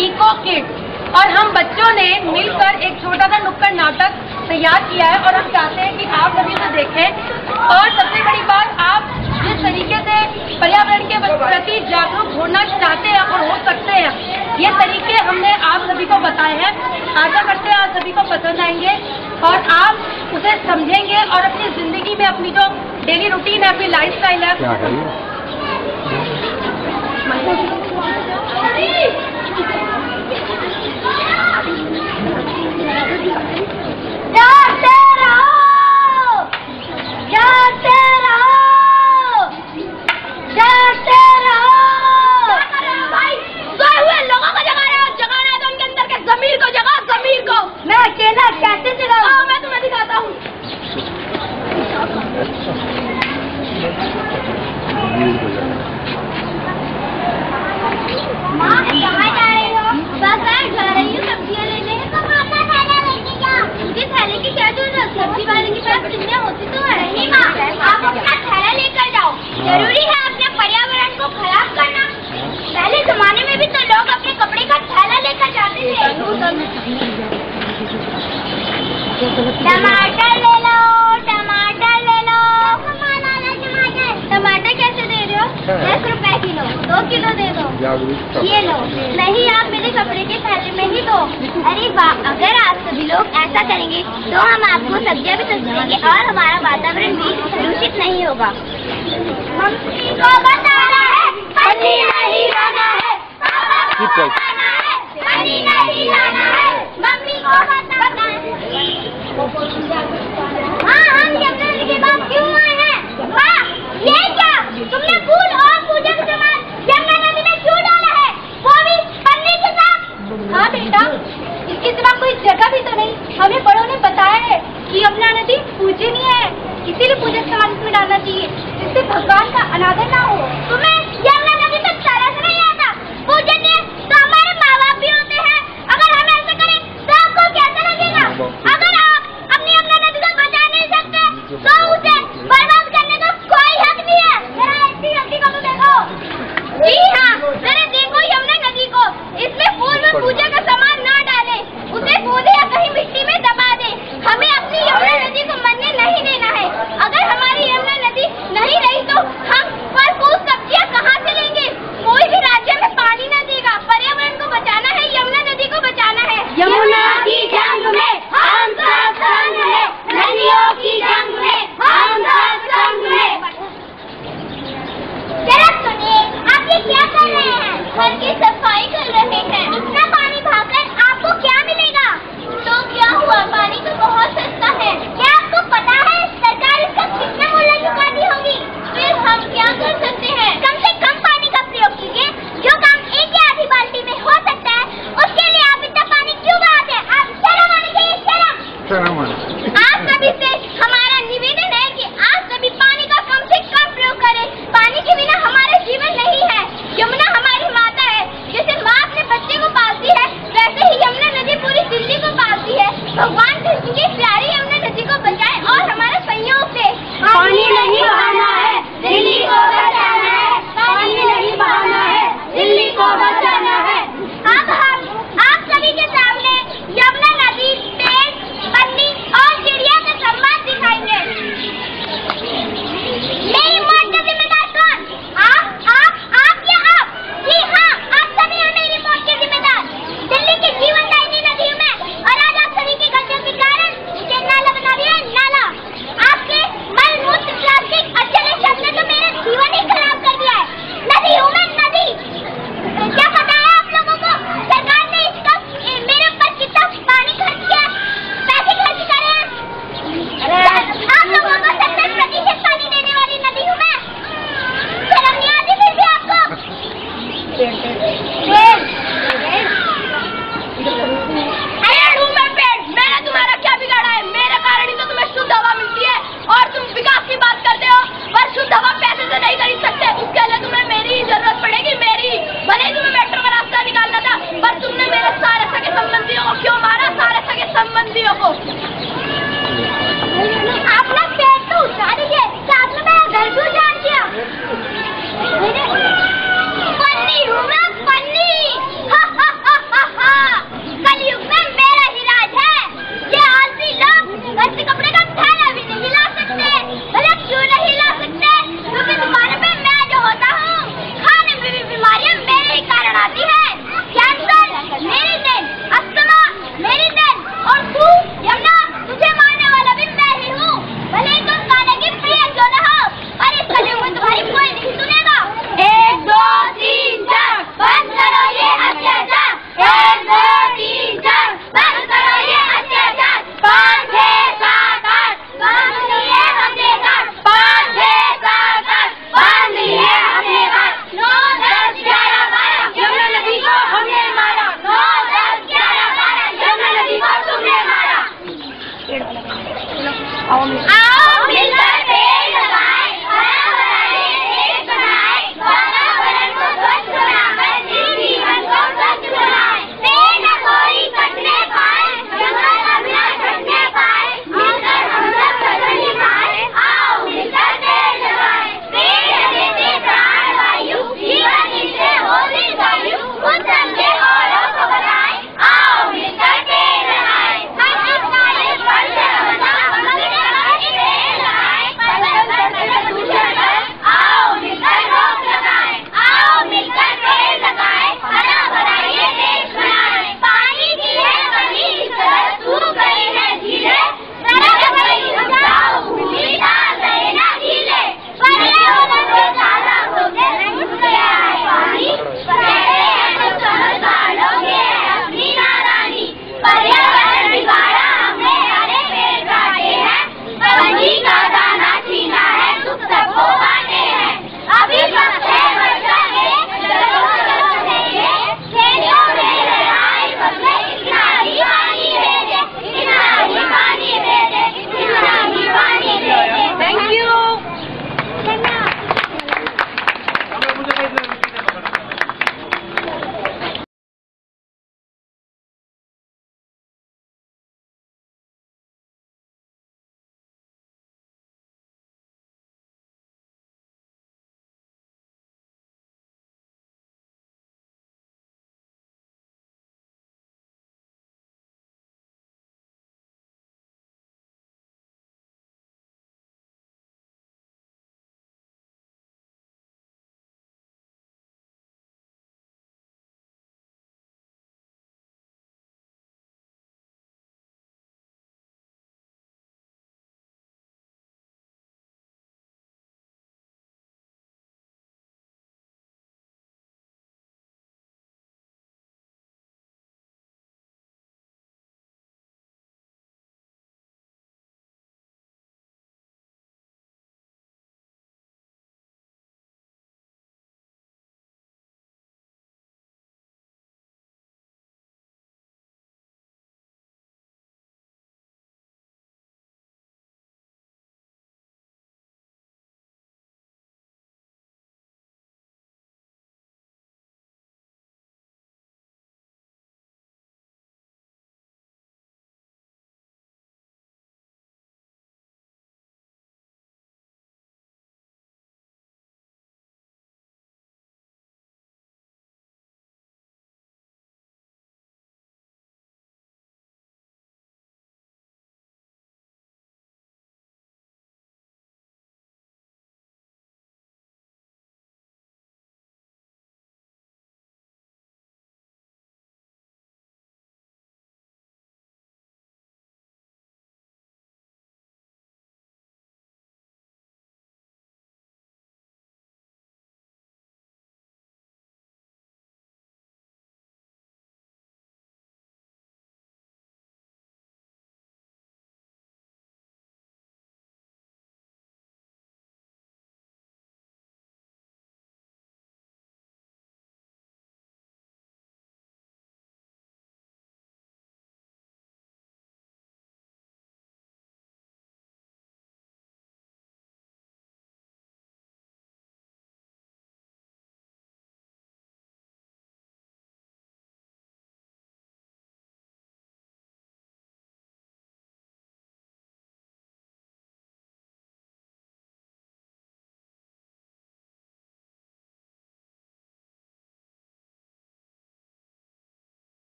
Eco kids, और हम बच्चों ने मिलकर एक छोटा सा नुक्कड़ नाटक तैयार किया है और हम चाहते हैं कि आप सभी उसे देखें। और सबसे बड़ी बात, आप जिस तरीके से पर्यावरण के प्रति जागरूक होना चाहते हैं और हो सकते हैं, ये तरीके हमने आप सभी को बताए हैं। आशा करते हैं आप सभी को पसंद आएंगे और आप उसे समझेंगे और अपनी जिंदगी में अपनी जो डेली रूटीन है, अपनी लाइफस्टाइल है, कैसे जगाऊं? मैं तुम्हें दिखाता हूँ। माँ कहाँ जा रही हो? बस मैं जा रही हूँ सब्जियाँ लेने। तो अपना थैला लेके जाओ। मुझे थैले की क्या जरूरत? सब्जी वाले के पास कितने होती तो है। नहीं माँ, आप अपना थैला लेकर जाओ। जरूरी है अपने पर्यावरण को खराब करना? पहले जमाने में भी तो लोग अपने कपड़े का थैला लेकर जाते थे। टमाटर ले लो, टमाटर ले लो। टमाटर कैसे दे रहे हो? 10 रुपए किलो। 2 किलो दे दो। ये लो। नहीं, आप मेरे कपड़े के थैले में ही दो। अरे वाह, अगर आप सभी लोग ऐसा करेंगे तो हम आपको सब्जियां भी सस्ती देंगे और हमारा वातावरण भी दूषित नहीं होगा। मम्मी को बताना है, पानी नहीं लाना है। पानी नहीं लाना है, मम्मी को बताना है। हाँ, हम यमुना नदी के पास क्यों आए हैं? हाँ, ये क्या? तुमने फूल और पूजा का सामान यमुना नदी में क्यों डाला है? वो भी पन्नी के साथ। हाँ बेटा, इसके सिवा कोई जगह भी तो नहीं। हमें बड़ों ने बताया है कि यमुना नदी पूजनीय है, इसीलिए पूजा का सामान इसमें डालना चाहिए, जिससे भगवान का अनादर ना हो। तुम्हें यमुना नदी तक तरस नहीं आता? पूजनीय तो हमारे माँ बाप भी होते हैं। अगर हम ऐसा करें तो आपको कैसा लगेगा? अगर आप अपनी यमुना नदी को बचा नहीं सकते तो उसे बर्बाद करने का कोई हक नहीं है। जरा इतनी नदी को तो देखो। जी हाँ, जरा देखो यमुना नदी को। इसमें फूल में पूजा का सामान ना डालें, उसे कूदे या कहीं मिट्टी में दबा दें। हमें अपनी यमुना नदी को मरने नहीं देना है। अगर हमारी यमुना नदी नहीं रही तो हम फल फूल सब्जियाँ कहाँ से लेंगे? कोई भी राज्य में पानी न देगा। पर्यावरण को बचाना है, यमुना नदी को बचाना है। यमुना की जंग में हम सब संग हैं, नदियों की जंग में हम सब संग हैं। जरा सुनिए, आप ये क्या कर रहे हैं? घर की सफाई कर रहे हैं। इतना पानी बहाकर आपको क्या मिलेगा? तो क्या हुआ?